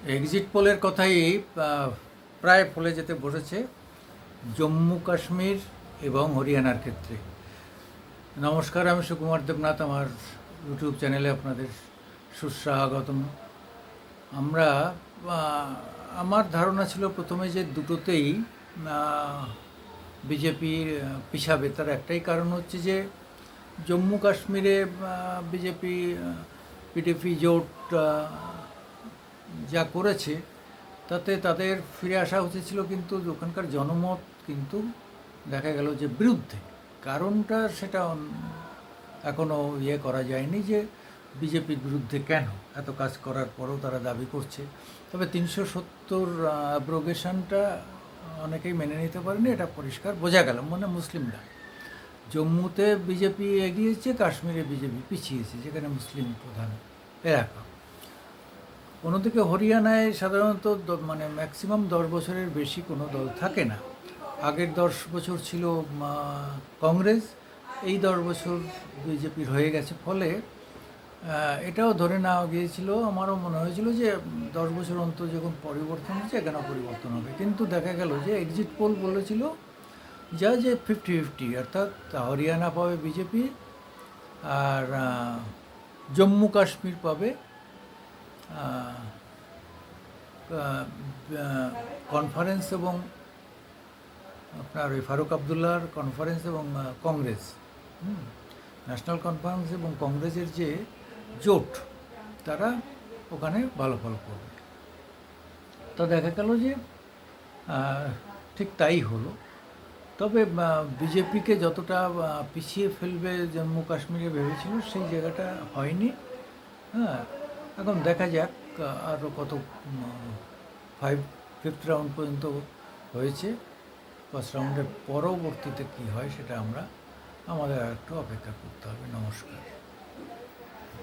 Exit পোলের কথাই প্রায় ফলে যেতে বসেছে জম্মু কাশ্মীর এবং হরিয়ানার ক্ষেত্রে। নমস্কার, আমি সুকুমার দেবনাথ। আমার ইউটিউব চ্যানেলে আপনাদের সুস্বাগতম। আমরা আমার ধারণা ছিল প্রথমে যে দুটোতেই বিজেপি পিছাবে। তার একটাই কারণ হচ্ছে যে জম্মু কাশ্মীরে বিজেপি পিডিপি জোট যা করেছে তাতে তাদের ফিরে আসা উচিত ছিল, কিন্তু ওখানকার জনমত কিন্তু দেখা গেল যে বিরুদ্ধে। কারণটা সেটা এখনও করা যায়নি যে বিজেপির বিরুদ্ধে কেন এত কাজ করার পরও তারা দাবি করছে। তবে 370 অ্যাব্রোগেশনটা অনেকেই মেনে নিতে পারেনি, এটা পরিষ্কার বোঝা গেল। মানে মুসলিমরা জম্মুতে বিজেপি এগিয়েছে, কাশ্মীরে বিজেপি পিছিয়েছে, যেখানে মুসলিম প্রধান এলাকা। অন্যদিকে হরিয়ানায় সাধারণত মানে ম্যাক্সিমাম 10 বছরের বেশি কোনো দল থাকে না। আগের 10 বছর ছিল কংগ্রেস, এই 10 বছর বিজেপির হয়ে গেছে। ফলে এটাও ধরে নেওয়া গিয়েছিল, আমারও মনে হয়েছিল যে 10 বছর অন্তর যখন পরিবর্তন হচ্ছে এখানেও পরিবর্তন হবে। কিন্তু দেখা গেল যে এক্সিট পোল বলেছিল যে 50-50, অর্থাৎ হরিয়ানা পাবে বিজেপি আর জম্মু কাশ্মীর পাবে কনফারেন্স এবং আপনার ওই ফারুক আবদুল্লাহর কনফারেন্স এবং কংগ্রেস, ন্যাশনাল কনফারেন্স এবং কংগ্রেসের যে জোট, তারা ওখানে ভালো ফল করবে। তা দেখা গেল যে ঠিক তাই হলো। তবে বিজেপিকে যতটা পিছিয়ে ফেলবে জম্মু কাশ্মীরে ভেবেছিল, সেই জায়গাটা হয়নি। হ্যাঁ, এখন দেখা যাক আরও কত, 5th রাউন্ড পর্যন্ত হয়েছে। ফার্স্ট রাউন্ডের পরবর্তীতে কী হয় সেটা আমাদের আর একটু অপেক্ষা করতে হবে। নমস্কার।